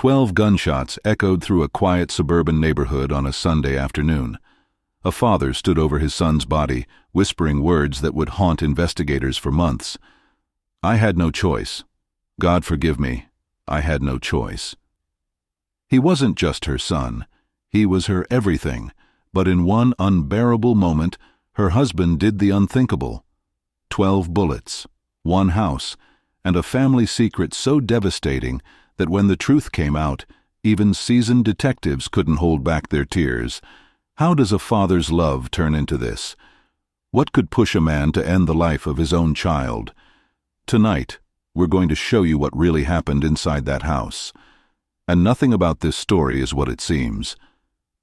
12 gunshots echoed through a quiet suburban neighborhood on a Sunday afternoon. A father stood over his son's body, whispering words that would haunt investigators for months. "I had no choice. God forgive me. I had no choice." He wasn't just her son. He was her everything. But in one unbearable moment, her husband did the unthinkable. 12 bullets, one house, and a family secret so devastating that when the truth came out, even seasoned detectives couldn't hold back their tears. How does a father's love turn into this? What could push a man to end the life of his own child? Tonight, we're going to show you what really happened inside that house. And nothing about this story is what it seems.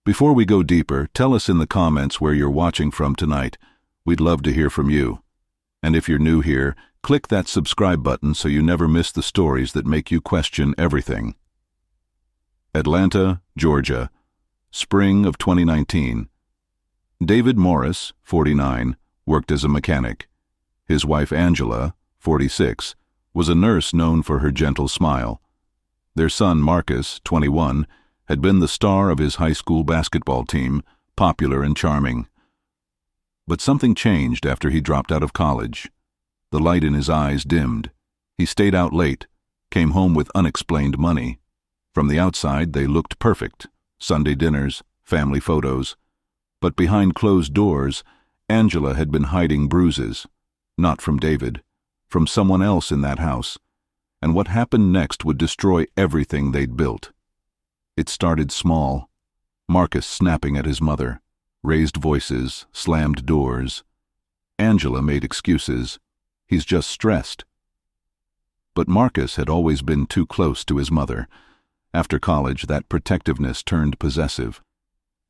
Before we go deeper, tell us in the comments where you're watching from tonight. We'd love to hear from you. And if you're new here, click that subscribe button so you never miss the stories that make you question everything. Atlanta, Georgia, spring of 2019. David Morris, 49, worked as a mechanic. His wife Angela, 46, was a nurse known for her gentle smile. Their son Marcus, 21, had been the star of his high school basketball team, popular and charming. But something changed after he dropped out of college. The light in his eyes dimmed. He stayed out late, came home with unexplained money. From the outside, they looked perfect. Sunday dinners, family photos. But behind closed doors, Angela had been hiding bruises. Not from David, from someone else in that house. And what happened next would destroy everything they'd built. It started small. Marcus snapping at his mother. Raised voices, slammed doors. Angela made excuses. He's just stressed. But Marcus had always been too close to his mother. After college, that protectiveness turned possessive.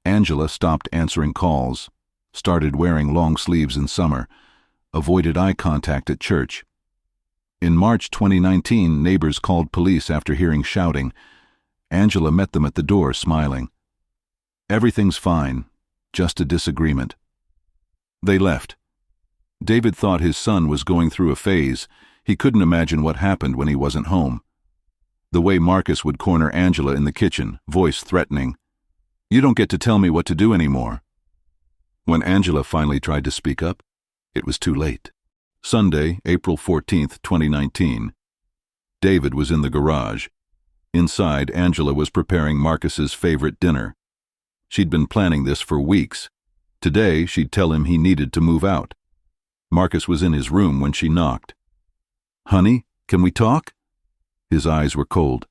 Angela stopped answering calls, started wearing long sleeves in summer, avoided eye contact at church. In March 2019, neighbors called police after hearing shouting. Angela met them at the door, smiling. "Everything's fine, just a disagreement." They left. David thought his son was going through a phase. He couldn't imagine what happened when he wasn't home. The way Marcus would corner Angela in the kitchen, voice threatening. "You don't get to tell me what to do anymore." When Angela finally tried to speak up, it was too late. Sunday, April 14th, 2019. David was in the garage. Inside, Angela was preparing Marcus's favorite dinner. She'd been planning this for weeks. Today, she'd tell him he needed to move out. Marcus was in his room when she knocked. "Honey, can we talk?" His eyes were cold.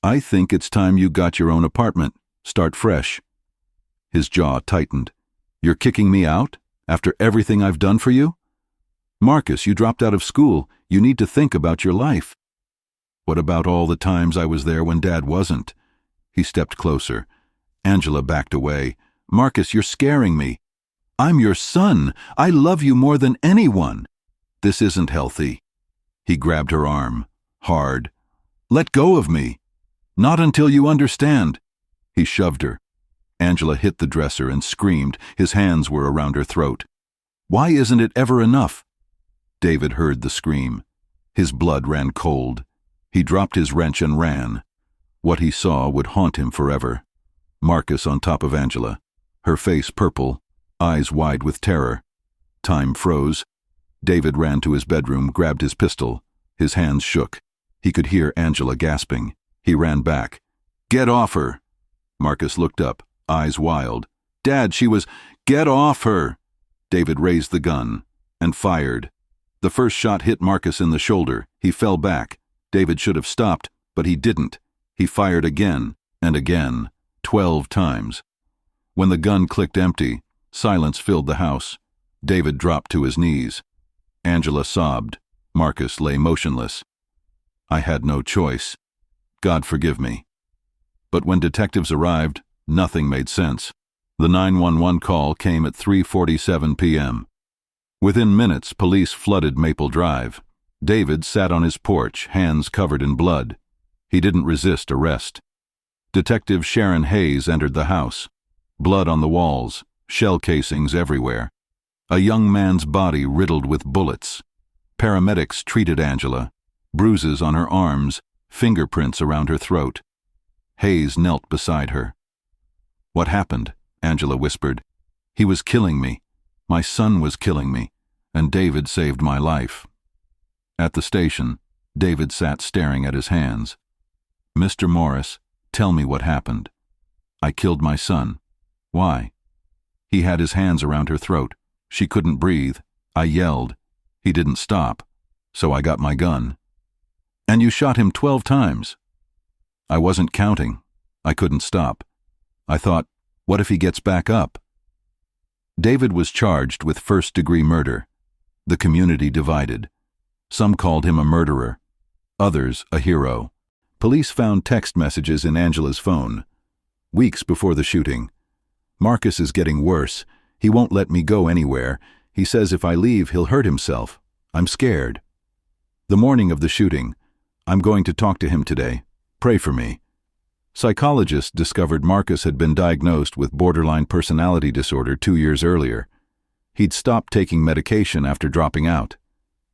"I think it's time you got your own apartment. Start fresh." His jaw tightened. "You're kicking me out? After everything I've done for you?" "Marcus, you dropped out of school. You need to think about your life." "What about all the times I was there when Dad wasn't?" He stepped closer. Angela backed away. "Marcus, you're scaring me. I'm your son. I love you more than anyone." "This isn't healthy." He grabbed her arm, hard. "Let go of me." "Not until you understand." He shoved her. Angela hit the dresser and screamed. His hands were around her throat. "Why isn't it ever enough?" David heard the scream. His blood ran cold. He dropped his wrench and ran. What he saw would haunt him forever. Marcus on top of Angela, her face purple, eyes wide with terror. Time froze. David ran to his bedroom, grabbed his pistol. His hands shook. He could hear Angela gasping. He ran back. "Get off her!" Marcus looked up, eyes wild. "Dad, she was—" "Get off her!" David raised the gun and fired. The first shot hit Marcus in the shoulder. He fell back. David should have stopped, but he didn't. He fired again and again, 12 times. When the gun clicked empty, silence filled the house. David dropped to his knees. Angela sobbed. Marcus lay motionless. "I had no choice. God forgive me." But when detectives arrived, nothing made sense. The 911 call came at 3:47 p.m. Within minutes, police flooded Maple Drive. David sat on his porch, hands covered in blood. He didn't resist arrest. Detective Sharon Hayes entered the house. Blood on the walls, shell casings everywhere. A young man's body riddled with bullets. Paramedics treated Angela. Bruises on her arms, fingerprints around her throat. Hayes knelt beside her. "What happened?" Angela whispered. "He was killing me. My son was killing me, and David saved my life." At the station, David sat staring at his hands. "Mr. Morris, tell me what happened." "I killed my son." "Why?" He had his hands around her throat. She couldn't breathe. I yelled. He didn't stop, so I got my gun. "And you shot him 12 times. "I wasn't counting. I couldn't stop. I thought, what if he gets back up?" David was charged with first-degree murder. The community divided. Some called him a murderer, others a hero. Police found text messages in Angela's phone. Weeks before the shooting. "Marcus is getting worse. He won't let me go anywhere. He says if I leave, he'll hurt himself. I'm scared." The morning of the shooting, "I'm going to talk to him today. Pray for me." Psychologists discovered Marcus had been diagnosed with borderline personality disorder 2 years earlier. He'd stopped taking medication after dropping out.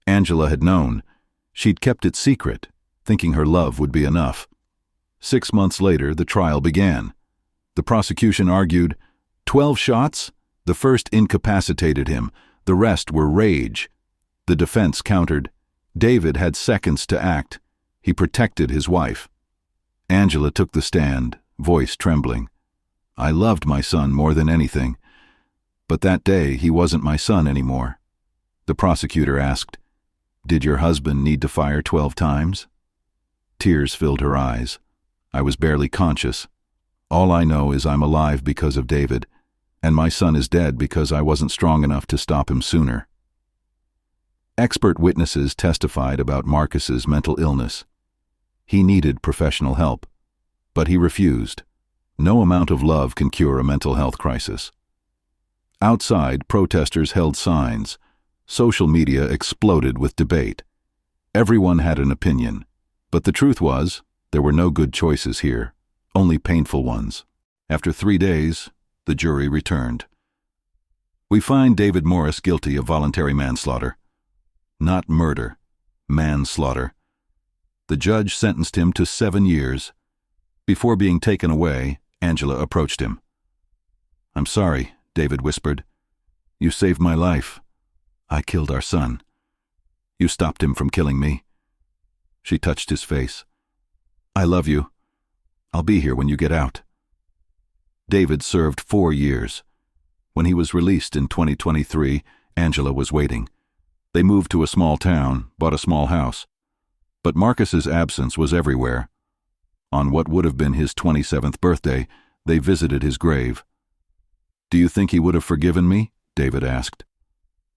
Angela had known. She'd kept it secret, thinking her love would be enough. 6 months later, the trial began. The prosecution argued, 12 shots? The first incapacitated him. The rest were rage. The defense countered, David had seconds to act. He protected his wife. Angela took the stand, voice trembling. "I loved my son more than anything. But that day, he wasn't my son anymore." The prosecutor asked, "Did your husband need to fire 12 times?" Tears filled her eyes. "I was barely conscious. All I know is I'm alive because of David, and my son is dead because I wasn't strong enough to stop him sooner." Expert witnesses testified about Marcus's mental illness. He needed professional help, but he refused. No amount of love can cure a mental health crisis. Outside, protesters held signs. Social media exploded with debate. Everyone had an opinion, but the truth was, there were no good choices here, only painful ones. After 3 days, the jury returned. "We find David Morris guilty of voluntary manslaughter." Not murder, manslaughter. The judge sentenced him to 7 years. Before being taken away, Angela approached him. "I'm sorry," David whispered. "You saved my life. I killed our son. You stopped him from killing me." She touched his face. "I love you. I'll be here when you get out." David served 4 years. When he was released in 2023, Angela was waiting. They moved to a small town, bought a small house. But Marcus's absence was everywhere. On what would have been his 27th birthday, they visited his grave. "Do you think he would have forgiven me?" David asked.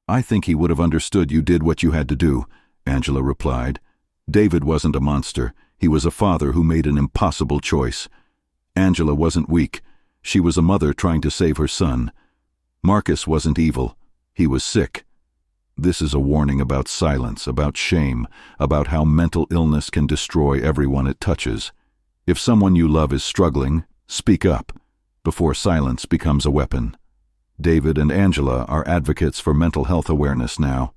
"I think he would have understood you did what you had to do," Angela replied. "David wasn't a monster. He was a father who made an impossible choice. Angela wasn't weak. She was a mother trying to save her son. Marcus wasn't evil. He was sick. This is a warning about silence, about shame, about how mental illness can destroy everyone it touches. If someone you love is struggling, speak up, before silence becomes a weapon." David and Angela are advocates for mental health awareness now.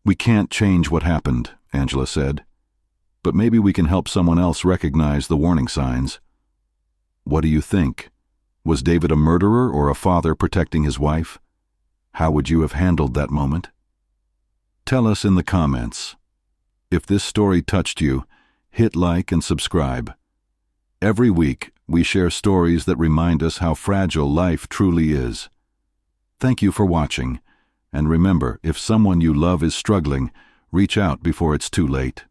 "We can't change what happened," Angela said. "But maybe we can help someone else recognize the warning signs." "What do you think? Was David a murderer or a father protecting his wife? How would you have handled that moment? Tell us in the comments. If this story touched you, hit like and subscribe. Every week, we share stories that remind us how fragile life truly is. Thank you for watching, and remember, if someone you love is struggling, reach out before it's too late.